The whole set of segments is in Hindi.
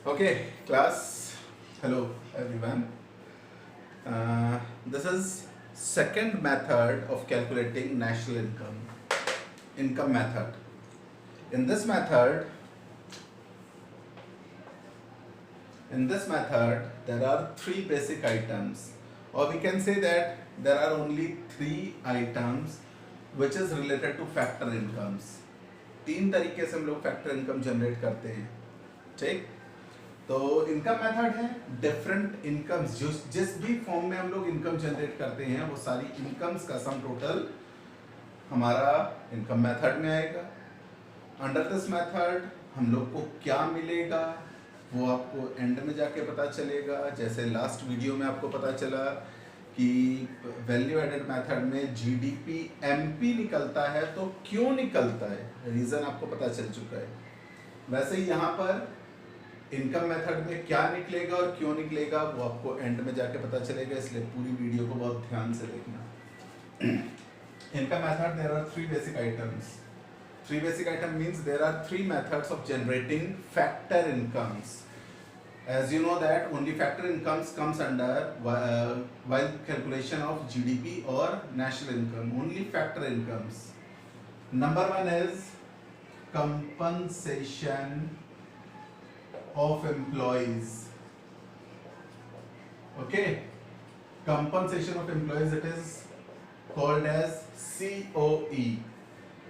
Okay, class. Hello, everyone. This is second method of calculating national income method. In this method, there are three basic items, or we can say that there are only three items which is related to factor incomes. तीन तरीके से हम लोग फैक्टर इनकम जनरेट करते हैं, ठीक। तो इनकम मेथड है डिफरेंट इनकम्स, जिस भी फॉर्म में हम लोग इनकम जनरेट करते हैं वो सारी इनकम्स का सम टोटल हमारा इनकम मेथड में आएगा। अंडर दिस मेथड हम लोग को क्या मिलेगा वो आपको एंड में जाके पता चलेगा। जैसे लास्ट वीडियो में आपको पता चला कि वैल्यू एडेड मेथड में जीडीपी एमपी निकलता है, तो क्यों निकलता है रीज़न आपको पता चल चुका है। वैसे ही यहाँ पर इनकम मेथड में क्या निकलेगा और क्यों निकलेगा वो आपको एंड में जाके पता चलेगा, इसलिए पूरी वीडियो को बहुत ध्यान से देखना। Income method there are three basic items. Three basic item means there are three methods of generating factor incomes. As you know that only factor incomes comes under while calculation of GDP or national income. Only factor incomes. Number one is compensation of employees. Okay, compensation of employees, it is called as COE.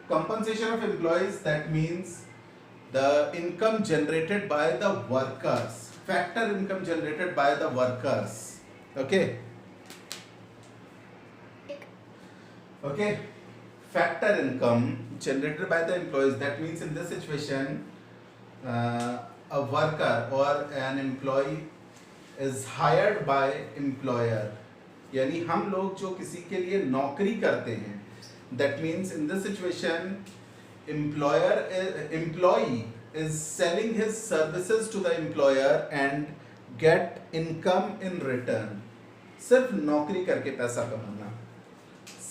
Compensation of employees, that means the income generated by the workers, factor income generated by the workers. Okay, factor income generated by the employees, that means in this situation a worker or an employee is hired by employer, यानी हम लोग जो किसी के लिए नौकरी करते हैं, that means in this situation employee is selling his services to the employer and get income in return. सिर्फ नौकरी करके पैसा कमाना।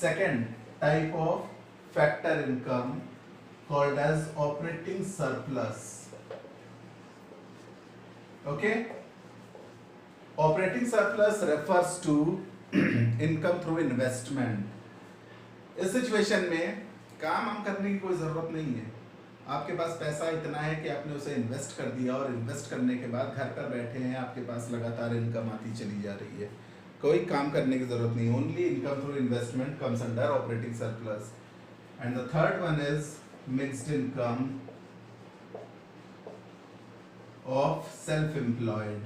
Second type of factor income called as operating surplus. Okay, operating surplus refers to income through investment. इस सिचुएशन में काम हम करने की कोई ज़रूरत नहीं है, आपके पास पैसा इतना है कि आपने उसे इन्वेस्ट कर दिया और इन्वेस्ट करने के बाद घर पर बैठे हैं, आपके पास लगातार इनकम आती चली जा रही है, कोई काम करने की ज़रूरत नहीं। Only income through investment comes under operating surplus. And the third one is mixed income of self employed.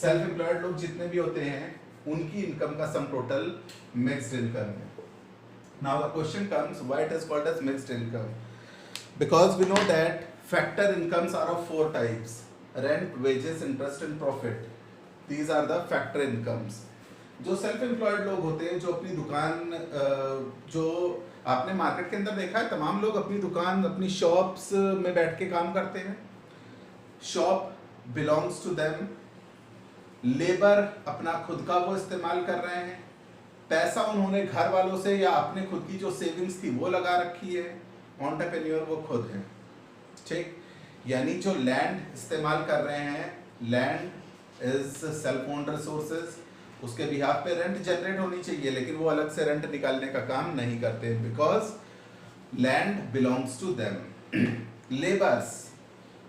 Self employed लोग जितने भी होते हैं उनकी इनकम का सम टोटल मिक्स्ड इनकम है। Now the question comes, why it is called as mixed income? Because we know that factor incomes are of four types: rent, wages, interest and profit. These are the factor incomes. जो सेल्फ एम्प्लॉयड लोग होते हैं, जो अपनी दुकान, जो आपने मार्केट के अंदर देखा है, तमाम लोग अपनी दुकान, अपनी शॉप्स में बैठ के काम करते हैं। Shop belongs to them, labour अपना खुद का वो इस्तेमाल कर रहे हैं, पैसा उन्होंने घर वालों से या अपने खुद की जो सेविंग्स थी वो लगा रखी है, एंटरप्रेन्योर वो खुद है, ठीक। यानी जो लैंड इस्तेमाल कर रहे हैं, land is self owned resources, उसके बिहाफ पे रेंट जनरेट होनी चाहिए, लेकिन वो अलग से रेंट निकालने का काम नहीं करते, because land belongs to them. Labours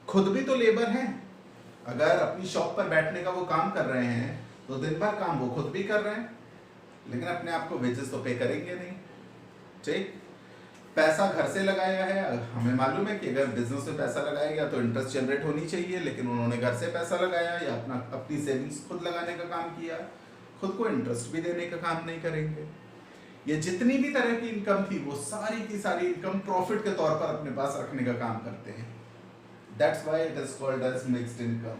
खुद भी तो लेबर हैं, अगर अपनी शॉप पर बैठने का वो काम कर रहे हैं तो दिन भर काम वो खुद भी कर रहे हैं, लेकिन अपने आप को वेजेस तो पे करेंगे नहीं, ठीक। पैसा घर से लगाया है, हमें मालूम है कि अगर बिजनेस में पैसा लगाया गया तो इंटरेस्ट जनरेट होनी चाहिए, लेकिन उन्होंने घर से पैसा लगाया या अपनी सेविंग्स खुद लगाने का काम किया, खुद को इंटरेस्ट भी देने का काम नहीं करेंगे। ये जितनी भी तरह की इनकम थी वो सारी की सारी इनकम प्रॉफिट के तौर पर अपने पास रखने का काम करते हैं। That's why it is called as mixed income.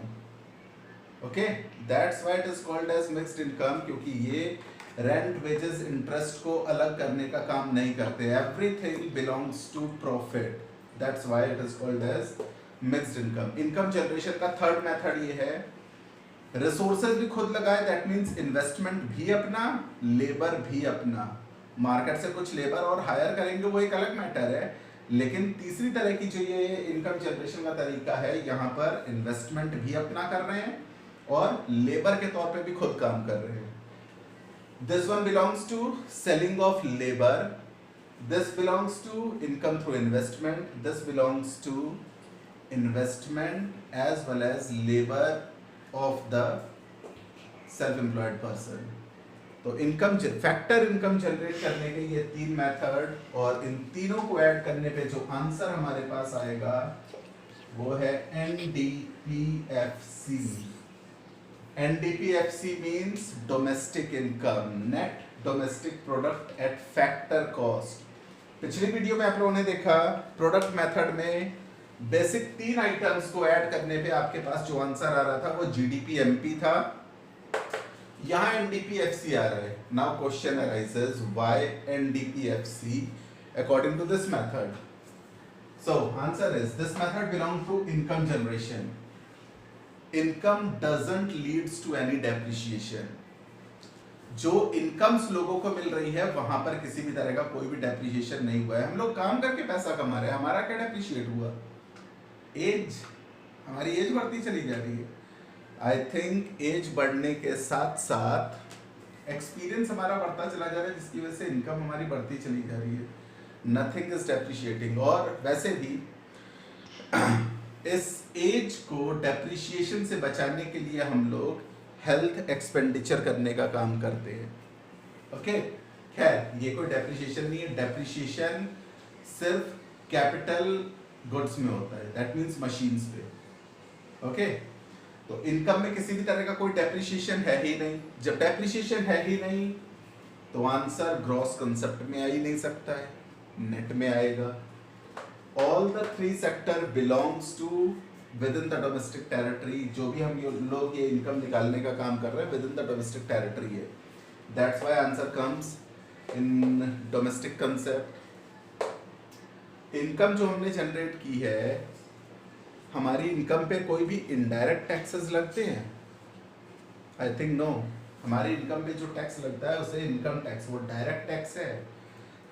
Okay, that's why it is called as mixed income, क्योंकि ये रेंट, वेजेस, इंटरेस्ट को अलग करने का काम नहीं करते। Everything belongs to profit. That's why it is called as mixed income. Income generation का थर्ड मेथड ये है, रिसोर्सेज भी खुद लगाए, दैट मीन्स इन्वेस्टमेंट भी अपना, लेबर भी अपना। मार्केट से कुछ लेबर और हायर करेंगे वो एक अलग मैटर है, लेकिन तीसरी तरह की जो ये इनकम जनरेशन का तरीका है, यहाँ पर इन्वेस्टमेंट भी अपना कर रहे हैं और लेबर के तौर पे भी खुद काम कर रहे हैं. This one belongs to selling of labour, this belongs to income through investment, this belongs to investment as well as labour of the self employed person. तो इनकम फैक्टर इनकम जनरेट करने के ये 3 मेथड, और इन तीनों को ऐड करने पे जो आंसर हमारे पास आएगा वो है NDPFC. NDPFC means domestic income, net domestic product at factor cost. पिछली वीडियो में आप लोगों ने देखा प्रोडक्ट मेथड में बेसिक 3 आइटम्स को ऐड करने पे आपके पास जो आंसर आ रहा था वो GDP-MP था. यहाँ NDPFC आ रहा है. Now question arises, why NDPFC according to this method? So answer is this method belongs to income generation. Income doesn't leads to any depreciation. जो इनकम्स लोगों को मिल रही है वहां पर किसी भी तरह का कोई भी डेप्रिसिएशन नहीं हुआ है. हम लोग काम करके पैसा कमा रहे हैं, हमारा क्या डेप्रिशिएट हुआ? एज, हमारी एज बढ़ती चली जा रही है. आई थिंक एज बढ़ने के साथ साथ एक्सपीरियंस हमारा बढ़ता चला जा रहा है, जिसकी वजह से इनकम हमारी बढ़ती चली जा रही है. Nothing is depreciating. और वैसे भी इस एज को डेप्रिशिएशन से बचाने के लिए हम लोग हेल्थ एक्सपेंडिचर करने का काम करते हैं. ओके, खैर ये कोई डेप्रिशिएशन नहीं है. डेप्रिशिएशन सिर्फ कैपिटल गुड्स में होता है, दैट मीन्स मशीन्स पे. ओके, तो इनकम में किसी भी तरह का कोई डेप्रिशिएशन है ही नहीं. जब डेप्रिशिएशन है ही नहीं तो आंसर ग्रॉस कंसेप्ट में आ ही नहीं सकता है, नेट में आएगा. All the 3 sector belongs to with in the domestic territory. जो भी हम लोग ये इनकम निकालने का काम कर रहे हैं with in the domestic territory है. That's why answer comes in domestic concept. Income जो हमने जनरेट की है, हमारी इनकम पे कोई भी इनडायरेक्ट टैक्सेस लगते हैं? I think no. हमारी इनकम पे जो टैक्स लगता है उसे इनकम टैक्स, वो डायरेक्ट टैक्स है.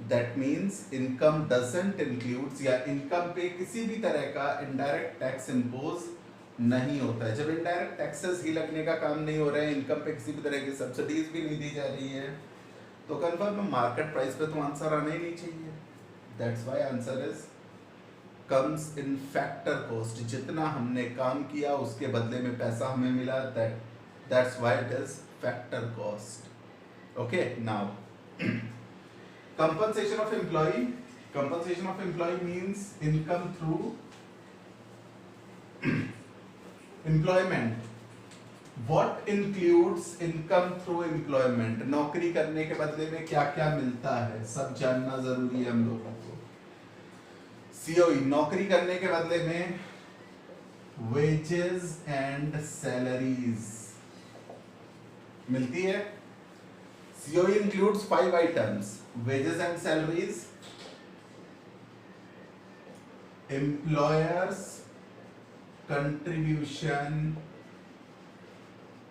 That means income doesn't includes, या इनकम पे किसी भी तरह का इनडायरेक्ट टैक्स इम्पोज नहीं होता है. जब इनडायरेक्ट टैक्सेस ही लगने का काम नहीं हो रहा है, इनकम पे किसी भी तरह की सब्सिडीज भी नहीं दी जा रही है, तो कन्फर्म मार्केट प्राइस पे तो आंसर आना ही नहीं चाहिए. That's why answer is comes in factor cost. जितना हमने काम किया उसके बदले में पैसा हमें मिला, that's why it is factor cost. Okay, now compensation of employee. Compensation of employee means income through employment. What includes income through employment? नौकरी करने के बदले में क्या क्या मिलता है, सब जानना जरूरी है हम लोगों को. COE, नौकरी करने के बदले में वेजेस एंड सैलरीज मिलती है. COE includes 5 items: wages and salaries, employers contribution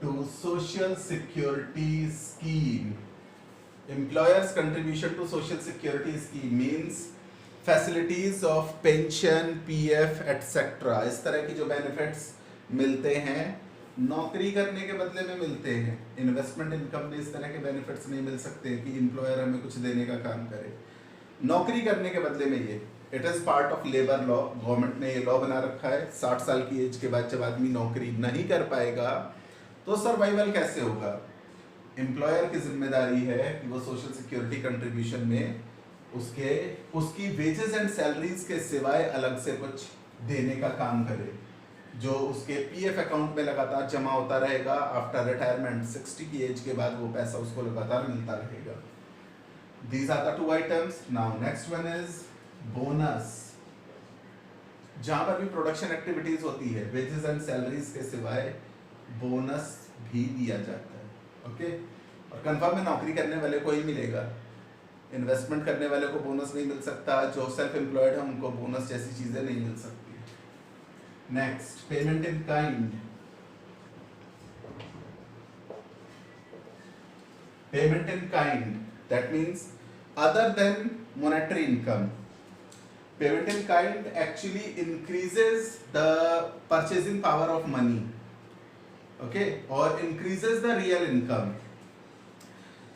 to social security scheme. Employers contribution to social security scheme means facilities of pension, PF etcetera. इस तरह की जो बेनिफिट्स मिलते हैं नौकरी करने के बदले में मिलते हैं. इन्वेस्टमेंट इनकम में इस तरह के बेनिफिट्स नहीं मिल सकते कि एम्प्लॉयर हमें कुछ देने का काम करे. नौकरी करने के बदले में ये it is part of labour law. Government ने ये लॉ बना रखा है. 60 साल की एज के बाद जब आदमी नौकरी नहीं कर पाएगा तो सर्वाइवल कैसे होगा? एम्प्लॉयर की जिम्मेदारी है कि वो सोशल सिक्योरिटी कंट्रीब्यूशन में उसकी वेजेस एंड सैलरीज के सिवाय अलग से कुछ देने का काम करे, जो उसके PF अकाउंट में लगातार जमा होता रहेगा. आफ्टर रिटायरमेंट 60 की एज के बाद वो पैसा उसको लगातार मिलता रहेगा. These are the 2 items. Now next one is bonus. जहां पर भी प्रोडक्शन एक्टिविटीज होती है वेजेस एंड सैलरीज के सिवाय बोनस भी दिया जाता है. ओके, और कंफर्म में नौकरी करने वाले को ही मिलेगा. इन्वेस्टमेंट करने वाले को बोनस नहीं मिल सकता. जो सेल्फ एम्प्लॉयड है उनको बोनस जैसी चीजें नहीं मिल सकती. Next, payment in kind. Payment in kind that means other than monetary income. Payment in kind actually increases the purchasing power of money, okay, or increases the real income.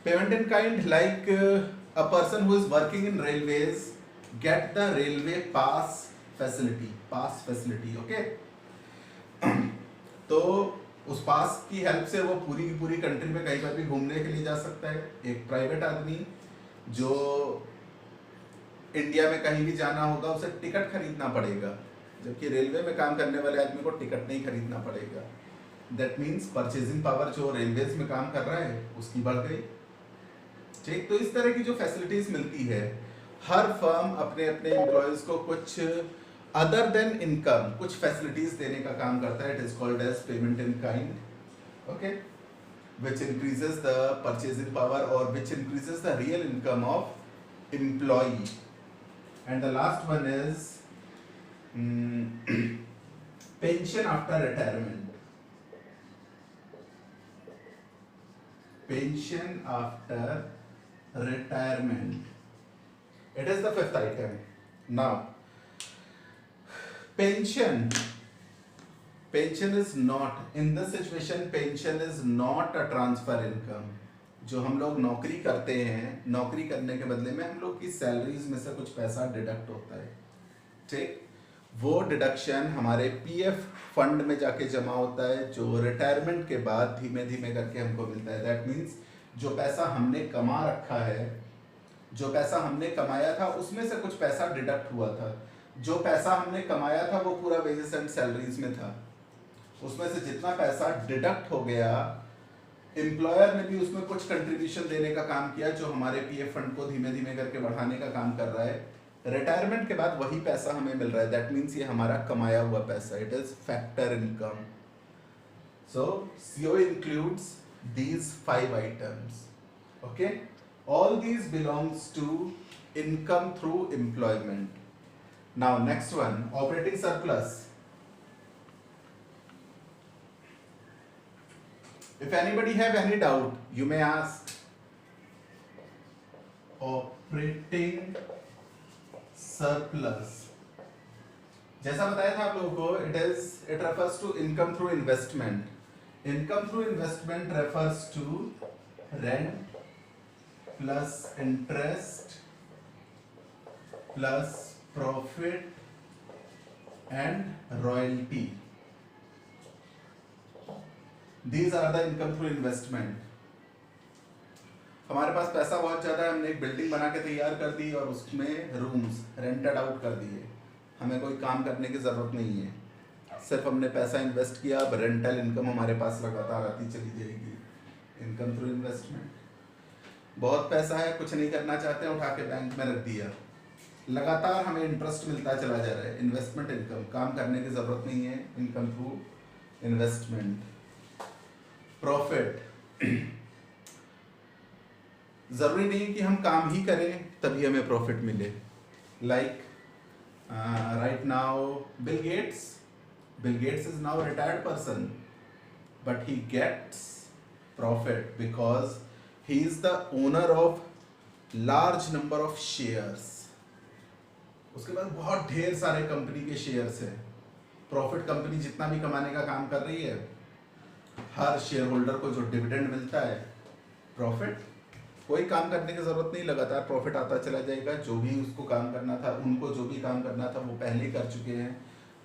Payment in kind, like a person who is working in railways get the railway pass facility, okay. तो उस पास की हेल्प से वो पूरी की पूरी कंट्री में कहीं पर भी घूमने के लिए जा सकता है। एक प्राइवेट आदमी जो इंडिया में कहीं भी जाना होगा उसे टिकट खरीदना पड़ेगा, जबकि रेलवे में काम करने वाले आदमी को टिकट नहीं खरीदना पड़ेगा। दैट मीन्स परचेजिंग पावर जो रेलवेज में काम कर रहा है उसकी बढ़ गई, ठीक। तो इस तरह की जो फैसिलिटीज मिलती है, हर फर्म अपने अपने एम्प्लॉयज को कुछ अदर देन इनकम कुछ फैसिलिटीज देने का काम करता है। It is called as payment in kind, okay, which increases the purchasing power or which increases the real income of employee. And the last one is pension after retirement. Pension after retirement. It is the fifth item. Now, pension is not, in this situation pension is not a transfer income. जो हम लोग नौकरी करते हैं, नौकरी करने के बदले में हम लोग की सैलरीज में से कुछ पैसा डिडक्ट होता है, ठीक। वो डिडक्शन हमारे पीएफ फंड में जाके जमा होता है, जो रिटायरमेंट के बाद धीमे धीमे करके हमको मिलता है। दैट मीन्स जो पैसा हमने कमा रखा है, जो पैसा हमने कमाया था उसमें से कुछ पैसा डिडक्ट हुआ था। जो पैसा हमने कमाया था वो पूरा वेजेस एंड सैलरीज में था, उसमें से जितना पैसा डिडक्ट हो गया, एम्प्लॉयर ने भी उसमें कुछ कंट्रीब्यूशन देने का काम किया, जो हमारे पीएफ फंड को धीमे धीमे करके बढ़ाने का काम कर रहा है। रिटायरमेंट के बाद वही पैसा हमें मिल रहा है। दैट मीन्स ये हमारा कमाया हुआ पैसा, it is factor income. So CO includes these 5 items, okay. All these belongs to income through employment. Now next one, operating surplus. If anybody have any doubt, you may ask. Operating surplus, जैसा बताया था आप लोगों को, it refers to income through investment. Income through investment refers to rent plus interest plus profit and royalty. These are the income through investment. हमारे पास पैसा बहुत ज़्यादा है, हमने एक बिल्डिंग बना के तैयार कर दी और उसमें रूम्स रेंटेड आउट कर दिए, हमें कोई काम करने की ज़रूरत नहीं है, सिर्फ हमने पैसा इन्वेस्ट किया, अब रेंटल इनकम हमारे पास लगातार आती चली जाएगी। Income through investment. बहुत पैसा है, कुछ नहीं करना चाहते हैं, उठा के बैंक में रख दिया, लगातार हमें इंटरेस्ट मिलता चला जा रहा है। इन्वेस्टमेंट इनकम, काम करने की ज़रूरत नहीं है, इनकम थ्रू इन्वेस्टमेंट। प्रॉफिट, ज़रूरी नहीं कि हम काम ही करें तभी हमें प्रॉफिट मिले। Like right now Bill Gates is now a retired person, but he gets profit because he is the owner of large number of shares. उसके बाद बहुत ढेर सारे कंपनी के शेयर्स हैं। प्रॉफिट कंपनी जितना भी कमाने का काम कर रही है, हर शेयर होल्डर को जो डिविडेंड मिलता है, प्रॉफिट, कोई काम करने की जरूरत नहीं, लगातार प्रॉफिट आता चला जाएगा। जो भी उसको काम करना था, उनको जो भी काम करना था वो पहले कर चुके हैं,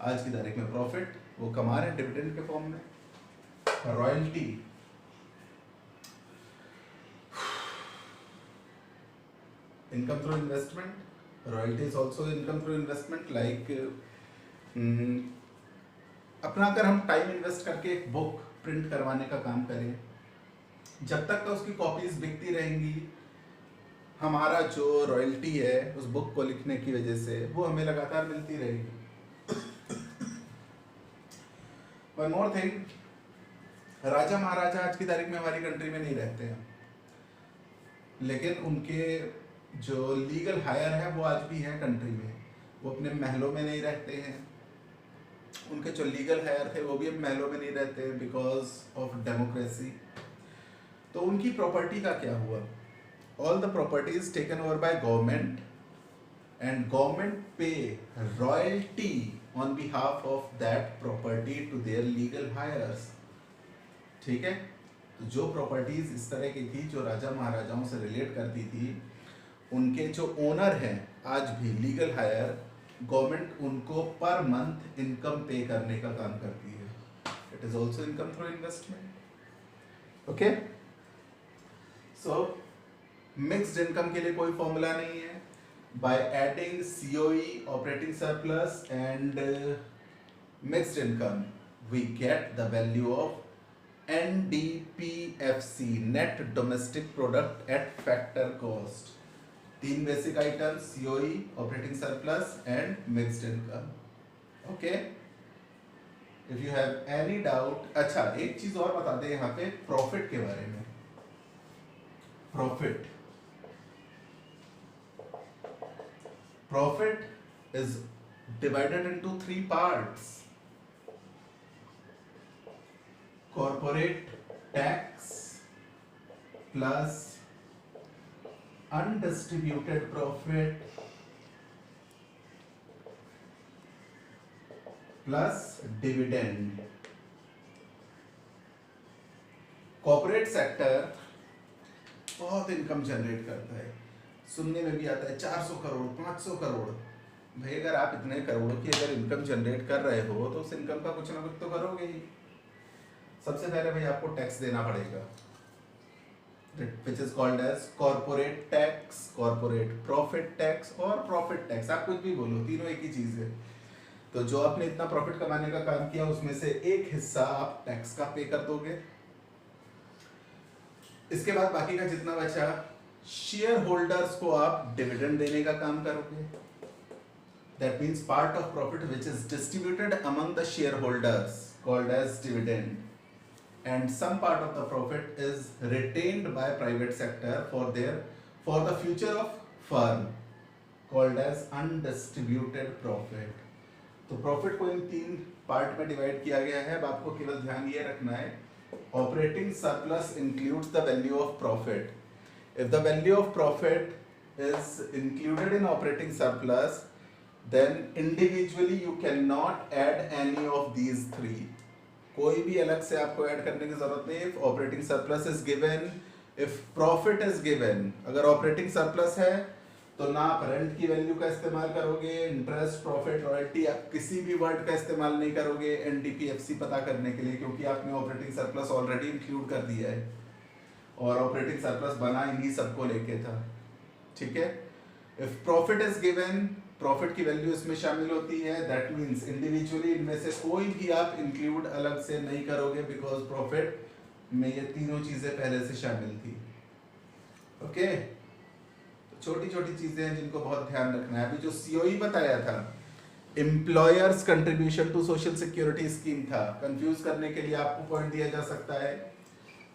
आज की तारीख में प्रॉफिट वो कमा रहे हैं डिविडेंड के फॉर्म में। Royalty, income through investment, royalty is also income through investment. Like अपना अगर हम टाइम इन्वेस्ट करके एक बुक प्रिंट करवाने का काम करें, जब तक का उसकी कॉपीज बिकती रहेंगी, हमारा जो रॉयल्टी है उस बुक को लिखने की वजह से वो हमें लगातार मिलती रहेगी। One more thing, राजा महाराजा आज की तारीख में हमारी कंट्री में नहीं रहते हैं, लेकिन उनके जो लीगल हायर है वो आज भी है कंट्री में। वो अपने महलों में नहीं रहते हैं, उनके जो लीगल हायर थे वो भी अब महलों में नहीं रहते हैं बिकॉज ऑफ डेमोक्रेसी। तो उनकी प्रॉपर्टी का क्या हुआ? All the properties taken over by government and government pay royalty on behalf of that property to their legal heirs. ठीक है, तो जो प्रॉपर्टीज इस तरह की थी जो राजा महाराजाओं से रिलेट करती थी, उनके जो ओनर हैं आज भी लीगल हायर, गवर्नमेंट उनको पर मंथ इनकम पे करने का काम करती है. It is also income through investment. Okay, so mixed income के लिए कोई फॉर्मूला नहीं है. By adding COE operating surplus and mixed income we get the value of NDPFC, net domestic product at factor cost. 3 basic items, COE, operating surplus and mixed income. Okay, if you have any doubt. अच्छा, एक चीज और बता दें यहाँ पे प्रॉफिट के बारे में. Profit is divided into 3 parts. Corporate tax plus undistributed profit plus dividend. Corporate sector बहुत इनकम जनरेट करता है. सुनने में भी आता है 400 करोड़ 500 करोड़. भाई अगर आप इतने करोड़ों की अगर इनकम जनरेट कर रहे हो तो उस इनकम का कुछ ना कुछ तो करोगे ही. सबसे पहले भाई आपको टैक्स देना पड़ेगा, which is called as corporate tax, corporate profit tax और प्रॉफिट टैक्स. आप कुछ भी बोलो, तीनों एक ही चीज है. तो जो आपने इतना प्रॉफिट कमाने का काम किया उसमें से एक हिस्सा आप टैक्स का पे कर दोगे. इसके बाद बाकी का जितना बचा शेयर होल्डर्स को आप डिविडेंड देने का काम करोगे. That means part of profit which is distributed among the shareholders called as dividend. And some part of the profit is retained by private sector for the future of firm called as undistributed profit. तो प्रॉफिट को इन 3 पार्ट में डिवाइड किया गया है. अब आपको केवल ध्यान ये रखना है, operating surplus includes the value of profit. If the value of profit is included in operating surplus then individually you cannot add any of these 3. कोई भी अलग से आपको ऐड करने की जरूरत नहीं. If operating surplus is given, if profit is given, अगर ऑपरेटिंग सरप्लस है तो ना आप रेंट की वैल्यू का इस्तेमाल करोगे, इंटरेस्ट, प्रॉफिट, रॉयल्टी, आप किसी भी वर्ड का इस्तेमाल नहीं करोगे NDPFC पता करने के लिए, क्योंकि आपने ऑपरेटिंग सरप्लस ऑलरेडी इंक्लूड कर दिया है और ऑपरेटिंग सरप्लस बना इन्हीं सबको लेके था. ठीक है. If profit is given, profit की वैल्यू इसमें शामिल होती है. दैट मींस इंडिविजुअली इनमें से कोई भी आप इंक्लूड अलग से नहीं करोगे, बिकॉज प्रॉफिट में ये तीनों चीजें पहले से शामिल थी. ओके. तो छोटी छोटी चीजें हैं जिनको बहुत ध्यान रखना है. अभी जो COE बताया था, employers contribution to social security scheme था. कंफ्यूज करने के लिए आपको पॉइंट दिया जा सकता है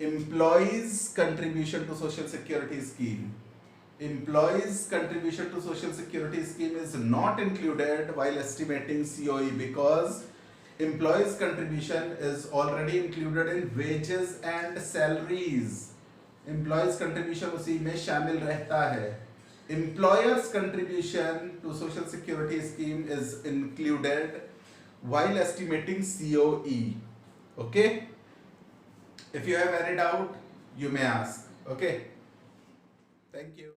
employees contribution to social security scheme. Employees contribution to social security scheme is not included while estimating COE because employees contribution is already included in wages and salaries. Employees contribution उसी में शामिल रहता है. Employers contribution to social security scheme is included while estimating COE. Okay? If you have any doubt, you may ask. Okay? Thank you.